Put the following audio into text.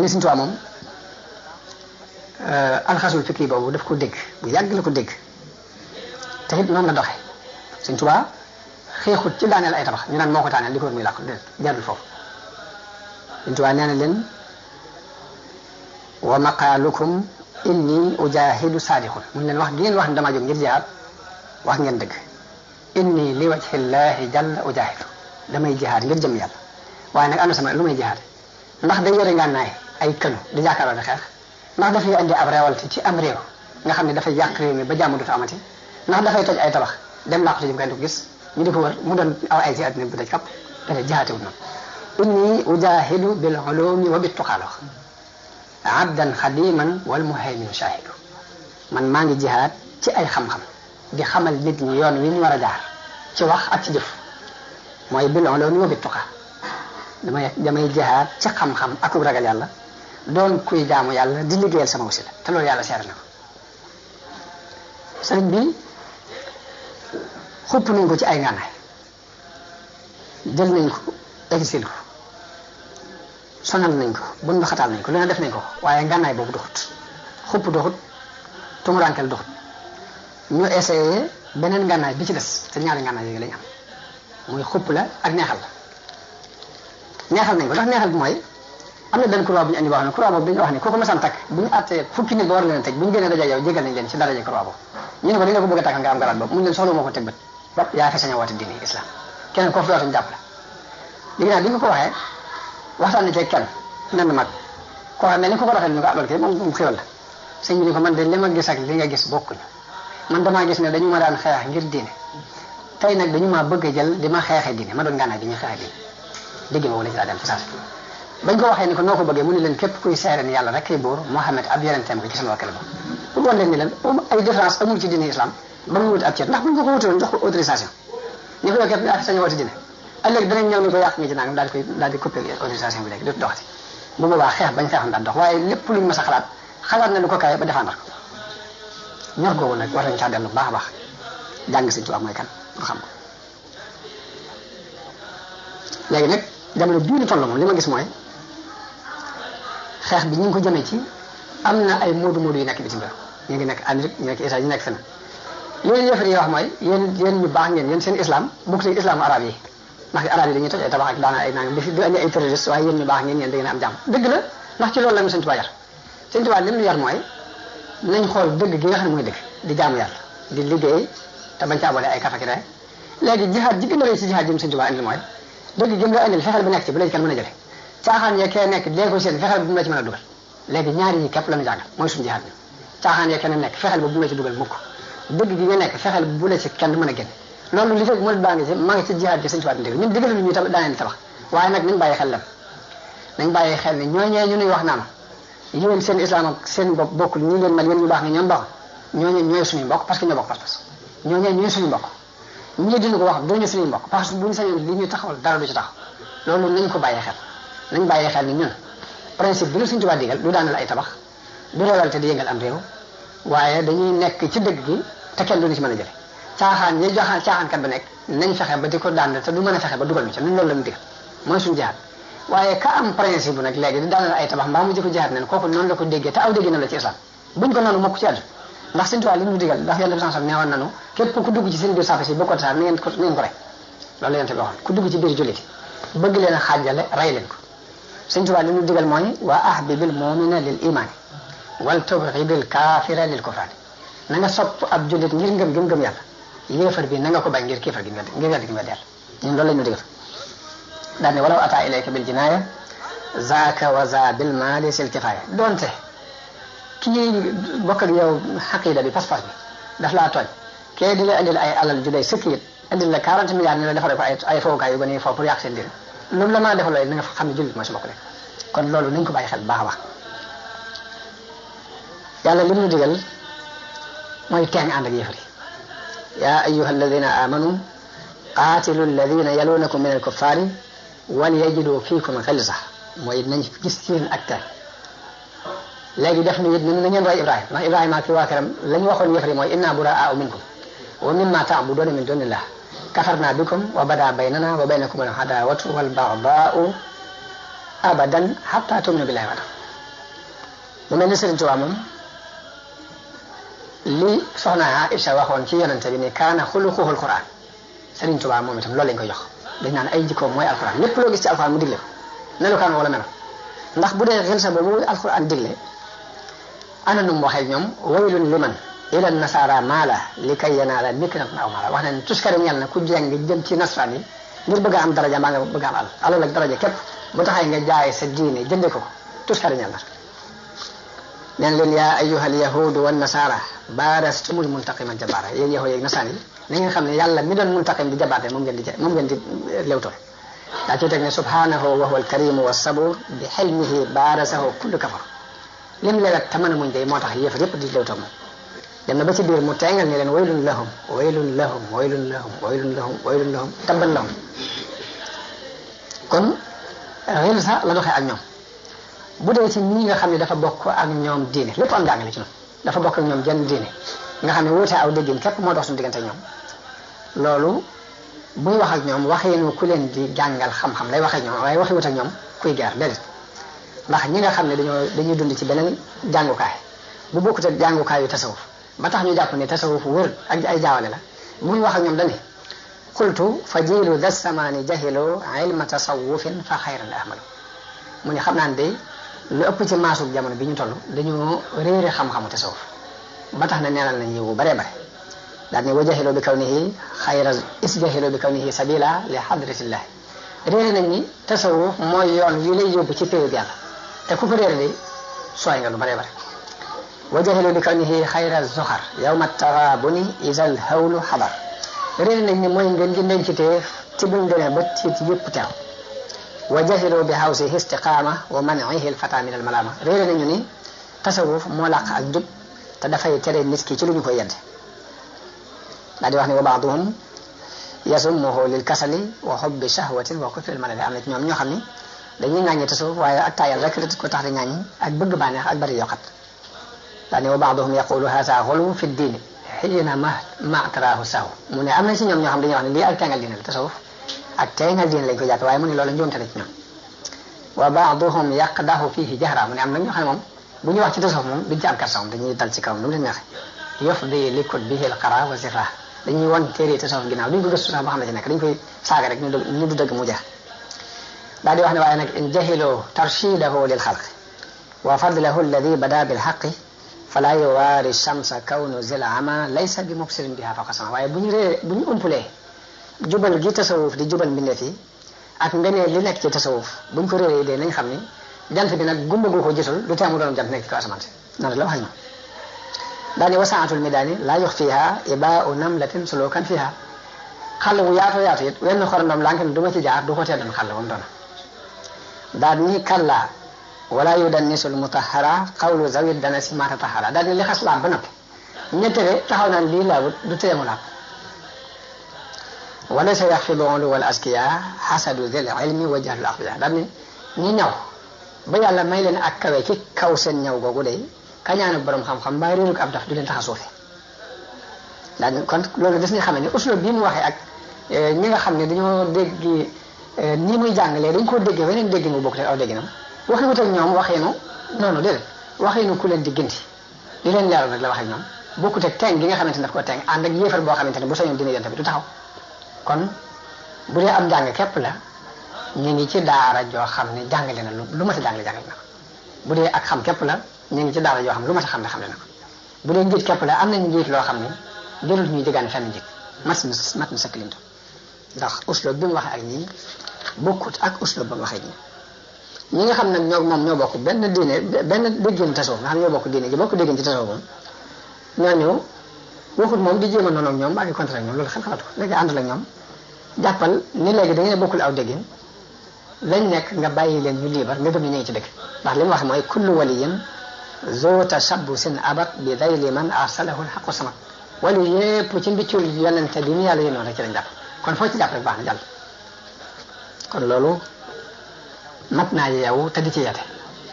mel ni Sëñ Tuubaa moom alxasul fikri boobu daf ko dégg bu yàgg la ko dégg te it noonu la doxee Sëñ Tuubaa xeexut ci daaneel ay tabax ñu naan moo ko daaneel li ko wër muy làq jarul foofu Sëñ Tuubaa nee na leen wa maqaalukum inni ujahidu saadiqun mun leen wax gi ngeen wax ne damaa jóg ngir jihaad wax ngeen dëgg inni li wajhillahi jalla ujahidu damay jihaad ngir jëm yàlla waaye nag am na sama lu may jihaad ndax day yore ngànnaay ay kënu di jàkkaarloo di xeex ndax dafay andi ab réewalti ci am réew nga xam ne dafay yàq réew mi ba jàmm du fa amati ndax dafay toj ay tabax dem làqatu jëm kenn du ko gis ñu di ko wër mu doon aw ay ci àddina bu daj kapp dafay jihaatewul noonu inni ujahidu bil ulumi wa bit tuqaa wax abdan xadiman wal muhayminu shahidu man maa ngi jihaad ci ay xam-xam di xamal nit ñi yoon wi ñu war a jaar ci wax ak ci jëf mooy bil ulumi wa bit tuqaa damay jihaad ci xam-xam ak ragal yàlla doon kuy jaamu yàlla di liggéeyal sama wasila te loolu yàlla seere na ko sëriñ bi xupp nañ ko ci ay ngànnaay jël nañ ko exil ko sonal nañ ko bundu xataal nañ ko lu ne def nañ ko waaye ngànnaay boobu doxut xupp doxut tumurankel doxut ñu essayé beneen ngànnaay bi ci des te ñaari ngànnaay yooyu lañ am muy xupp la ak neexal la neexal nañ ko ndax neexal bi mooy am na benn croix bu ñu andi boo xam ne croix boobu dañu wax ne kooku masaan takk bu ñu àttee fukki nit ba war leen a tëj bu ñu génnee daja yow jégal nañ leen ci daraja croix boobu ñu ne ko dañ la ko bëgg a takkal nga am garaat boobu mu ne leen soxla moo ko teg bët ba yaa fi sañ a woote diine islam keneen koo fi dootuñ jàpp la léegi nag bi nga ko waxee waxtaan na ci kenn nen mag koo xam ne ni ko ko rafet ñu ko loolu kay moom xéwal la sëñ bi ni ko man de li ma gis ak li nga gis bokkuñu man damaa gis ne dañu ma daan xeex ngir diine tey nag dañu maa bëgg a jël di ma xeexee diine ma doon gànnaay bi ñu xeexee diine dégg nga wala ci laa dem fasaas bañ ko waxee ni ko noo ko bëggee mu ne leen képp kuy seere ni yàlla rek kay buur Muhammad ab yonenteem ko ci sama wakkale ba pour wan leen ni leen ay différence amul ci diine islam ba mu wut ab ceet ndax buñ ko wutoon jox ko autorisation ni ko yow képp yaa sañ a woote diine ëllëg danañ ñëw ni ko yàq nga ci nangam daal di coupé autorisation bi léegi dootu doxati bu boobaa xeex bañ xeexoon daal dox waaye lépp luñ mas a xalaat na lu ko kaay ba défendre ko ñor googu nag war nañ caa dellu baax a baax jàng Sëñ Tuubaa mooy kan pour xam ko léegi nag jamono bii ñu toll moom li ma gis mooy xeex bi ñu ngi ko jëmee ci am na ay moodu-moodu yu nekk bitim réew ñu ngi nekk Amérique ñu nekk Israël ñu nekk fenn li leen yëfar yi wax mooy yéen ñu baax ngeen yéen seen islam bokk ci islamu arab yi ndax arab yi dañuy toj ay tabax ak daana ay nangam di andi ay terroriste waaye yéen ñu baax ngeen yéen da ngeen am jàmm dëgg la ndax ci loolu la ñu Sëñ Tuubaa yar Sëñ Tuubaa li mu yar mooy nañ xool dëgg gi nga xam ne mooy dëgg di jaamu yàlla di liggéey te bañ caa boole ay kafaki day léegi jihaad ji gën a rëy ci jihaad ji Sëñ Tuubaa indi mooy dëgg gi nga indil fexeel bi nekk ci bu la ci kenn mën a jële caaxaan yee kee nekk léegi seen fexeel bi bu mu la ci mën a dugal léegi ñaari yi képp la ñu jàngal mooy suñu jihaad bi caaxaan yee kenn nekk fexeel ba bu mu la ci dugal mukk dëgg gi nga nekk fexeel bu la ci kenn mën a génn loolu li fekk mu baa ngi ci maa ngi ci jihaad gi Sëñ Tuubaa dindi ñun digal ñu daaneen tabax waaye nag nañ bàyyi xel lam nañ bàyyi xel ne ñooñee ñu nuy wax naan yéen seen islam ak seen bopp bokkul ñi ngeen mel yéen ñu baax ne ñoom baax ñooñee ñooy suñuy mbokk parce que ñoo bokk pas-pas ñooñee ñooy suñu mbokk ñii dina ko wax duñu suñuy mbokk parce que buñu sañoon li ñu taxawal dara du ci taxaw loolu nañ ko bàyyi xel nañ bàyyi xel ni ñun principe bi la Sëñ Tuubaa digal du daanal ay tabax du réewal te di yëngal am réew waaye dañuy nekk ci dëgg gi te kenn duñu ci mën a jële caaxaan ñi joxaan caaxaankat ba nekk nañ fexe ba di ko daan te du mën a fexe ba dugal ñu ci ñun loolu la ñu digal mooy suñu jihaad waaye ka am principe bu nag léegi di daanal ay tabax mbaa mu di ko jihaad nen kooku noonu la ko déggee te aw dégg na la ci islam buñ ko noonu mokk ci àdduna ndax Sëñ Tuubaa li ñu digal ndax yàlla bi sansam neewoon nanu képp ku dugg ci seen biir safa si bokkoo tasaar ni ngeen ko rey loolu yonent bi waxoon ku dugg ci biir julliti bëgg leen a xaajale rey leen ko Sëñ Tuubaa li ñu digal mooy wa ahbibil mu'mina lil imani wal tubghidil kaafira lil kufraani na nga sopp ab jullit ngir ngëm yàlla yéefar bi na nga ko bañ ngir kéefar gi ngir wedd gi wedd yàlla ñun loolu la ñu digal daal ne walaw ata ilayka bil jinaaya zaaka wa za bil maali sil kifaaya doonte kii bokk ak yow xaqida bi pas-pas bi daf laa tooñ kee di la indil ay alal ju day sëkk it indil la 40 milliards ni la defaree ko ay fowukaay yu gën a foofu pour yàq seen diir loolu la mën a defal na nga xam ne jullit mooy sa mbokk kon loolu nañ ko bàyyi xel baax a baax yàlla li mu digal mooy teeng ànd ak yéefar yi yaa ayyuha alladina amanu qaatilu alladina yalunakum min alkuffaari wal yajidu fiikum xilsa mooy nañ gis ci yéen ak teeng léegi def na it na ngeen roy Ibrahima ndax Ibrahima ak waa këram la ñu waxoon yéefar yi mooy inna buraa'u minkum wa mimma ta'buduuna min dunillah kafarna bikum wa bada baynana wa baynakum al-adaawatu wal bagdaa'u abadan hatta tu'minu billahi wahdahu mu mel ni Sëriñ Tuubaa moom li soxna Aïcha waxoon ci yonente bi ni kaana xuluquhul Qur'an Sëriñ Tuubaa moom itam loolu lañ koy jox dañ naan ay jikkoom mooy alquran lépp loo gis ci alquran mu digle ko melukaan wala melo ndax bu dee xel sa boobu alquran digle ana nu mu waxee ñoom waylun liman ila nasara maala li kay yanaala miknatan aw maala wax nañ tuskare ñel na ku jeng jëm ci nasaraan yi ngir bëgg a am daraja mbaa nga bëgg a am alal ak daraja képp bu taxay nga jaay sa diine jënde ko tuskare ñel na neen leen yaa ayyuhal yahudu wan nasara baarastumul muntaqiman jabaara yéen yahud yeeg nasaraan yi na ngeen xam ne yàlla mi doon muntaqim di jabaate moom ngeen di lewtoo daa ciy teg ne subhanahu wa huwa alkarimu wa sabur bi xilmihi baarasahu kullu kafar lim lewet te mën a muñ day moo tax yëf yëpp di lewtoo moom dem na ba ci biir mu teengal ne leen waylun lahum waylun lahum waylun lahum waylun lahum waylun lahum tabban lahum kon xel sa la doxee ak ñoom bu dee ci ñi nga xam ne dafa bokk ak ñoom diine lépp am jàngale ci noonu dafa bokk ak ñoom jenn diine nga xam ne wuute aw déggin képp moo dox suñu diggante ñoom loolu buy wax ak ñoom waxeenu ku leen di jàngal xam-xam lay waxee ñoom waaye waxi wut ak ñoom kuy gaar déedéet ndax ñi nga xam ne dañuy dund ci beneen jàngukaay bu bokkut ak jàngukaay yu tasawuf ba tax ñu jàpp ne tasawuf wër ak ay jaawale la muy wax ak ñoom dani qultu fa jiilu da samaani jahilu ilma tasawufin fa xayran la ahmalu mu ne xam naa ne day lu ëpp ci maasug jamono bi ñu toll dañoo réere xam-xamu tasawuf ba tax na neenal nañ yiwu baree bare daal ne wa jahilu bi kawnihi xayra is jahilu bi kawnihi sabila li hadratillah réere nañ ni tasawuf mooy yoon wi lay yóbbu ci péeyu yàlla te ku ko réere day sooy nga lu baree bare wa jahilu bi kawnihi xayra zuxar yawma tarabuni isal hawlu xadar réere nañ ni mooy ngeen gi ndenc teef ci buñ demee ba tiit yëpp teew wa jahilu bi hawsihi istiqaama wa manihi alfata min almalama réere nañu ni tasawuf moo làq ak jub te dafay tere nit ki ci lu ñu koy yedd daal di wax ne wa baaduhum yasummuhu lil kasali wa hubbi shahwatin wa kufri almalali am na ci ñoom ñoo xam ni dañuy ŋàññi tasawuf waaye ak taayal rek la ko tax di ŋàññi ak bëgg bànneex ak bari yokkat daal ne wa baaduhum yaqulu haza xulu fi diini xiyina ma taraahu sahu mu ne am na ci ñoom ñoo xam dañuy wax ne lii ak teengal diine la tasawuf ak teengal diine lañ ko jàpp waaye mu ne loolu njuumte la ci ñoom wa baaduhum yaqdahu fihi jahra mu ne am na ñoo xam ne moom bu ñu wax ci tasawuf moom duñ ci am kersa moom dañuy dal ci kawam nu mu leen neexee yufdi li kutbihi al-qara wa zifra dañuy won téere tasawuf ginnaaw duñ ko gëstu sax ba xam ne ci nekk dañ koy saaga rek ñu du dëgg mu jeex daal di wax ne waaye nag in jahilu tarshidahu lil xalq wa fadlahu alladi bada bil xaqi fala yuwaari shamsa kawnu zil ama laysa bi mubsirin biha fawqa sama waaye bu ñu umpulee jubal gi tasawuf di jubal mbindeef yi ak ngenee li nekk ci tasawuf buñ ko réeree dee nañ xam ni jant bi nag gumba gu ko gisul du teemu doon jant nekk ci kaw asamaan si noonu la wax ñu daani wasaatul midaani laa yux fiiha ibaau namlatin sulukan fiiha xàll bu yaatu yaatu it wenn xorondom lànk ne du ma ci jaar du ko tee doon xàll ba mu doon daal ni kalla wala yudannisul mutahara qawlu zawid dana si mata tahara daal ni li xas laab ba noppi ñettere taxaw naan lii laabut du teemu laab wala sa yax fi loolu wala askiya xasadu zil ilmi wa jahlul aqbiya daal ni ñi ñaw ba yàlla may leen ak kawe ci kaw seen ñaw googu de kañaanu borom xam-xam mbaa réerug ab daf du leen tax a suufe daal kon loolu des nga xam ne uslub bii mu waxee ak ñi nga xam ne dañoo dégg nii muy jàngalee dañ koo déggee weneen dégg mu bokk te aw dégginam waxi wut ak ñoom waxeenu noonu déedéet waxeenu ku leen di ginti di leen leeral rek la wax ak ñoom bokkut ak teng gi nga xamante ne daf ko teng ànd ak yéefar boo xamante ne bu sañoon dina yonte bi du taxaw kon bu dee am jàng képp la ñu ngi ci daara joo xam ne jàngale na lu mat a jàngale na ko bu dee ak xam képp la ñu ngi ci daara joo xam ne lu mat a xam ne xamle na ko bu dee njiit képp la am nañu njiit loo xam ne jërul ñuy jëgaane fenn njiit mat na sëkk limto ndax uslub bi mu waxee ak ñii bokkut ak uslub ba mu waxee ñi nga xam nag ñoo bokk benn diine benn déggin tasawuf nga xam ne ñoo bokk diine ji bokk déggin ci tasawuf moom ñooñu waxut moom di jéem a noonu ak ñoom ak contre ak ñoom loolu xel xalaatu ko léegi àndal ak ñoom jàppal ni léegi da ngeen bokkul aw déggin lañ nekk nga bàyyi leen ñu liibar nga gëm ñu ngi ci dëgg ndax li mu wax mooy kullu waliyin zo tashabbusin abat bi dayli man arsalahu alhaqu samat wali yépp ci mbiccul yonente bi mu yàlla yénoon rek ci lañ jàpp kon foo ci jàpp rek baax na jàll kon loolu mat naa yeewu te di ci yeete